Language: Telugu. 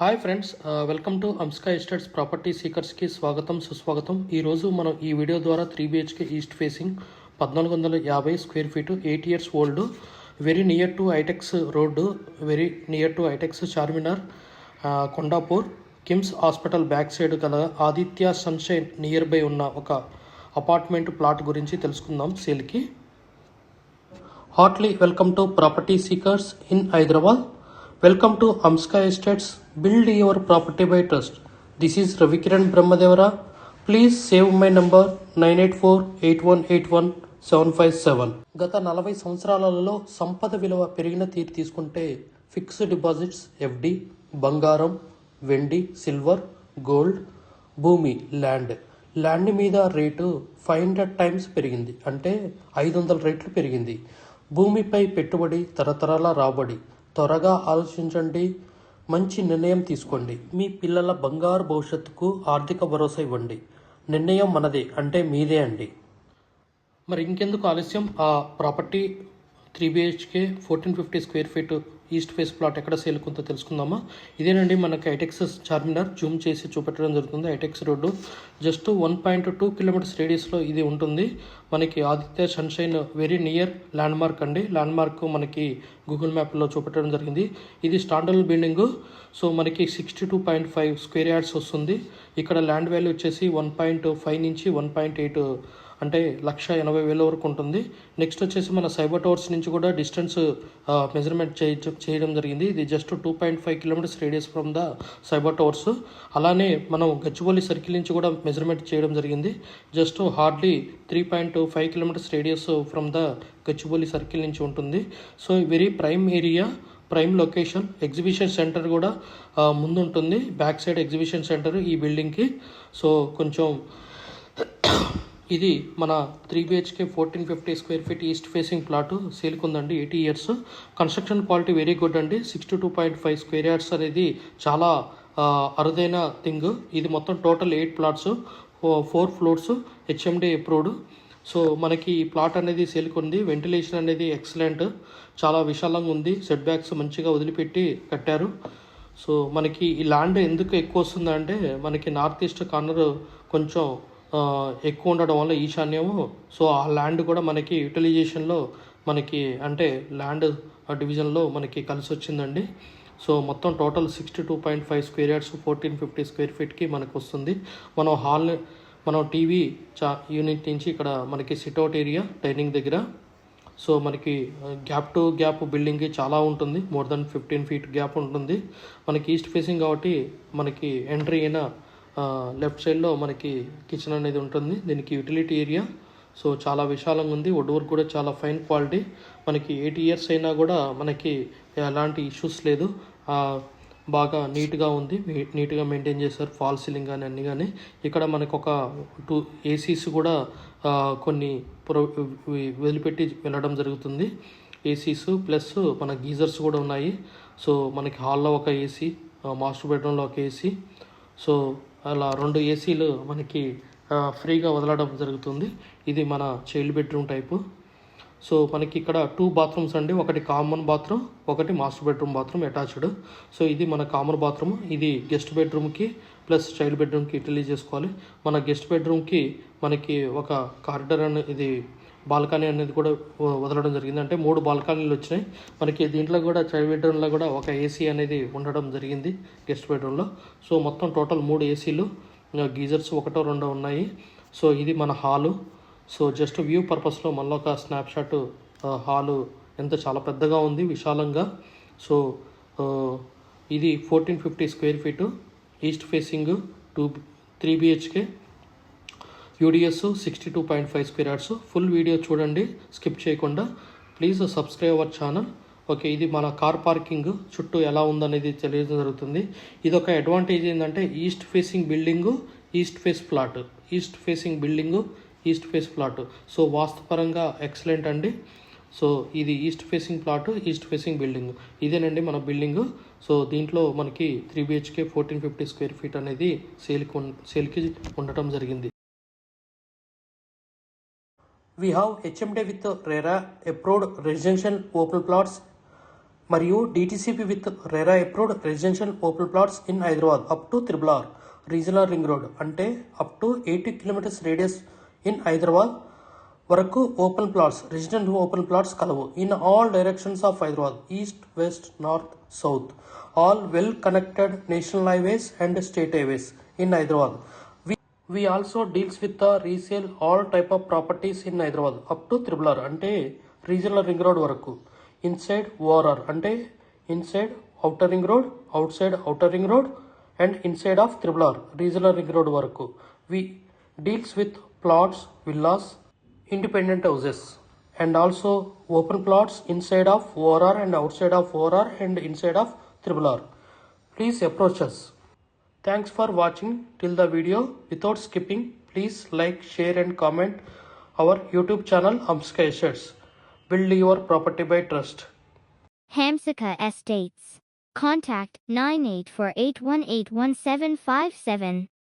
Hi friends, welcome to Amska estates property సీకర్స్కి స్వాగతం సుస్వాగతం. ఈరోజు మనం ఈ వీడియో ద్వారా 3 BHK east facing 1450 square feet 8 years old, very near to Hitex road, very near to Hitex Charminar, Kondapur, KIMS hospital back side గల ఆదిత్య సన్షైన్ నియర్ బై ఉన్న ఒక అపార్ట్మెంట్ ప్లాట్ గురించి తెలుసుకుందాం సేల్కి. Heartily welcome to property seekers in Hyderabad. Welcome to Amska Estates. Build your property by trust. This is Ravikiran Brahmadevara. Please save my number 9848181757. గత 40 సంవత్సరాలలో సంపద విలువ పెరిగిన తీరు తీసుకుంటే ఫిక్స్డ్ డిపాజిట్స్, ఎఫ్డి, బంగారం, వెండి, సిల్వర్, గోల్డ్, భూమి, ల్యాండ్ మీద రేటు 500 times పెరిగింది, అంటే 500 రెట్లు పెరిగింది. భూమిపై పెట్టుబడి, తరతరాల రాబడి. త్వరగా ఆలోచించండి, మంచి నిర్ణయం తీసుకోండి. మీ పిల్లల బంగారు భవిష్యత్తుకు ఆర్థిక భరోసా ఇవ్వండి. నిర్ణయం మనదే, అంటే మీదే అండి. మరి ఇంకెందుకు ఆలస్యం, ఆ property 3 BHK 1450 square feet east face plot ఎక్కడ సేల్కుందో తెలుసుకుందామా. ఇదేనండి మనకి ఐటెక్స్ చార్మినార్, జూమ్ చేసి చూపెట్టడం జరుగుతుంది. ఐటెక్స్ రోడ్డు జస్ట్ 1.2 kilometers రేడియస్లో ఇది ఉంటుంది. మనకి Aditya sunshine very near land mark అండి. ల్యాండ్ మార్క్ మనకి గూగుల్ మ్యాప్లో చూపెట్టడం జరిగింది. ఇది స్టాండర్డ్ బిల్డింగు. సో మనకి 62.5 square yards వస్తుంది. ఇక్కడ ల్యాండ్ వాల్యూ వచ్చేసి 1.5 నుంచి 1.8, అంటే 1,80,000 వరకు ఉంటుంది. నెక్స్ట్ వచ్చేసి మన సైబర్ టవర్స్ నుంచి కూడా డిస్టెన్స్ మెజర్మెంట్ చేయడం జరిగింది. ఇది just 2.5 kilometers radius from the cyber towers. అలానే మనం గచ్చిబౌలి సర్కిల్ నుంచి కూడా మెజర్మెంట్ చేయడం జరిగింది. Just hardly 3.5 kilometers radius from the Gachibowli circle నుంచి ఉంటుంది. So very prime area, prime location. Exhibition centre కూడా ముందు ఉంటుంది, బ్యాక్ సైడ్ ఎగ్జిబిషన్ సెంటర్ ఈ బిల్డింగ్కి. సో కొంచెం ఇది మన 3 BHK 1450 square feet east facing plot సేల్కి ఉందండి. 80 years. Construction quality very good అండి. 62.5 square yards అనేది చాలా అరుదైన థింగ్. ఇది మొత్తం total 8 plots, 4 floors, HMD approved. So మనకి ఈ ప్లాట్ అనేది సేల్కి ఉంది. వెంటిలేషన్ అనేది ఎక్సలెంట్, చాలా విశాలంగా ఉంది. సెట్ బ్యాక్స్ మంచిగా వదిలిపెట్టి కట్టారు. సో మనకి ఈ ల్యాండ్ ఎందుకు ఎక్కువ వస్తుందంటే మనకి నార్త్ ఈస్ట్ కార్నర్ కొంచెం ఎక్కువ ఉండడం వల్ల ఈశాన్యము. సో ఆ ల్యాండ్ కూడా మనకి యూటిలైజేషన్లో మనకి అంటే ల్యాండ్ డివిజన్లో మనకి కలిసి వచ్చిందండి. సో మొత్తం టోటల్ 62.5 square yards 1450 square feetకి మనకు వస్తుంది. మనం టీవీ యూనిట్ నుంచి ఇక్కడ మనకి సిట్అవుట్ ఏరియా, డైనింగ్ దగ్గర. సో మనకి గ్యాప్ టు గ్యాప్ బిల్డింగ్కి చాలా ఉంటుంది, మోర్ దెన్ 15 feet గ్యాప్ ఉంటుంది. మనకి ఈస్ట్ ఫేసింగ్ కాబట్టి మనకి ఎంట్రీ అయినా లెఫ్ట్ సైడ్లో మనకి కిచెన్ అనేది ఉంటుంది. దీనికి యూటిలిటీ ఏరియా. సో చాలా విశాలంగా ఉంది. వుడ్ వర్క్ కూడా చాలా ఫైన్ క్వాలిటీ. మనకి 80 years అయినా కూడా మనకి ఎలాంటి ఇష్యూస్ లేదు. బాగా నీట్గా ఉంది, నీట్గా మెయింటైన్ చేశారు. ఫాల్ సీలింగ్ కానీ అన్నీ కానీ. ఇక్కడ మనకు ఒక 2 ACs కూడా కొన్ని వదిలిపెట్టి వెళ్ళడం జరుగుతుంది. ACs ప్లస్ మన గీజర్స్ కూడా ఉన్నాయి. సో మనకి హాల్లో ఒక AC, మాస్టర్ బెడ్రూమ్లో ఒక AC. సో అలా 2 ACలు మనకి ఫ్రీగా వదలడం జరుగుతుంది. ఇది మన చైల్డ్ బెడ్రూమ్ టైపు. సో మనకి ఇక్కడ 2 bathrooms అండి. ఒకటి కామన్ బాత్రూమ్, ఒకటి master bedroom bathroom attached. So ఇది మన కామన్ బాత్రూమ్. ఇది గెస్ట్ బెడ్రూమ్కి ప్లస్ చైల్డ్ బెడ్రూమ్కి యూటిలైజ్ చేసుకోవాలి. మన గెస్ట్ బెడ్రూమ్కి మనకి ఒక కారిడార్ అనేది, ఇది బాల్కనీ అనేది కూడా వదలడం జరిగింది. అంటే 3 బాల్కనీలు వచ్చినాయి మనకి. దీంట్లో కూడా చైల్డ్ బెడ్రూమ్లో కూడా ఒక AC అనేది ఉండడం జరిగింది గెస్ట్ బెడ్రూమ్లో. సో మొత్తం టోటల్ 3 ACలు, గీజర్స్ 1-2 ఉన్నాయి. సో ఇది మన హాలు. సో జస్ట్ వ్యూ పర్పస్లో మళ్ళీ ఒక స్నాప్షాట్. హాలు ఎంత చాలా పెద్దగా ఉంది, విశాలంగా. సో ఇది 1450 square feet east facing 3 BHK UDS 62.5 square yards. Full video చూడండి, స్కిప్ చేయకుండా. Please subscribe our channel. Okay, ఇది మన కార్ పార్కింగ్ చుట్టూ ఎలా ఉందనేది తెలియడం జరుగుతుంది. ఇది ఒక అడ్వాంటేజ్ ఏంటంటే east facing building, east face plot, east facing building, east face plot. So వాస్తుపరంగా ఎక్సలెంట్ అండి. సో ఇది east facing plot, east facing building. ఇదేనండి మన బిల్డింగు. సో దీంట్లో మనకి 3 BHK 1450 స్క్వేర్ ఫీట్ అనేది సేల్కి ఉండటం జరిగింది. We have HMD with RERA approved residential open plots. మరియు DTCP with RERA approved residential open plots in Hyderabad up to triple R regional ring road అంటే up to 80 kilometres radius in Hyderabad వరకు open plots resident open plots కలవు in all directions of Hyderabad east west north south all well connected national highways and state highways in Hyderabad. We also deals with the resale all type of properties in Hyderabad up to triple R అంటే రీజనల్ రింగ్ రోడ్ వరకు. ఇన్సైడ్ ఓఆర్ఆర్ అంటే inside outer ring road, outside outer ring road and inside of triple R regional ring road వరకు. We deals with plots, villas, independent houses and also open plots inside of ORR and outside of ORR and inside of triple R. Please approach us. Thanks for watching till the video. Without skipping, please like, share and comment our YouTube channel Hamsika Estates. Build your property by trust. Hamsika Estates. Contact 9848181757.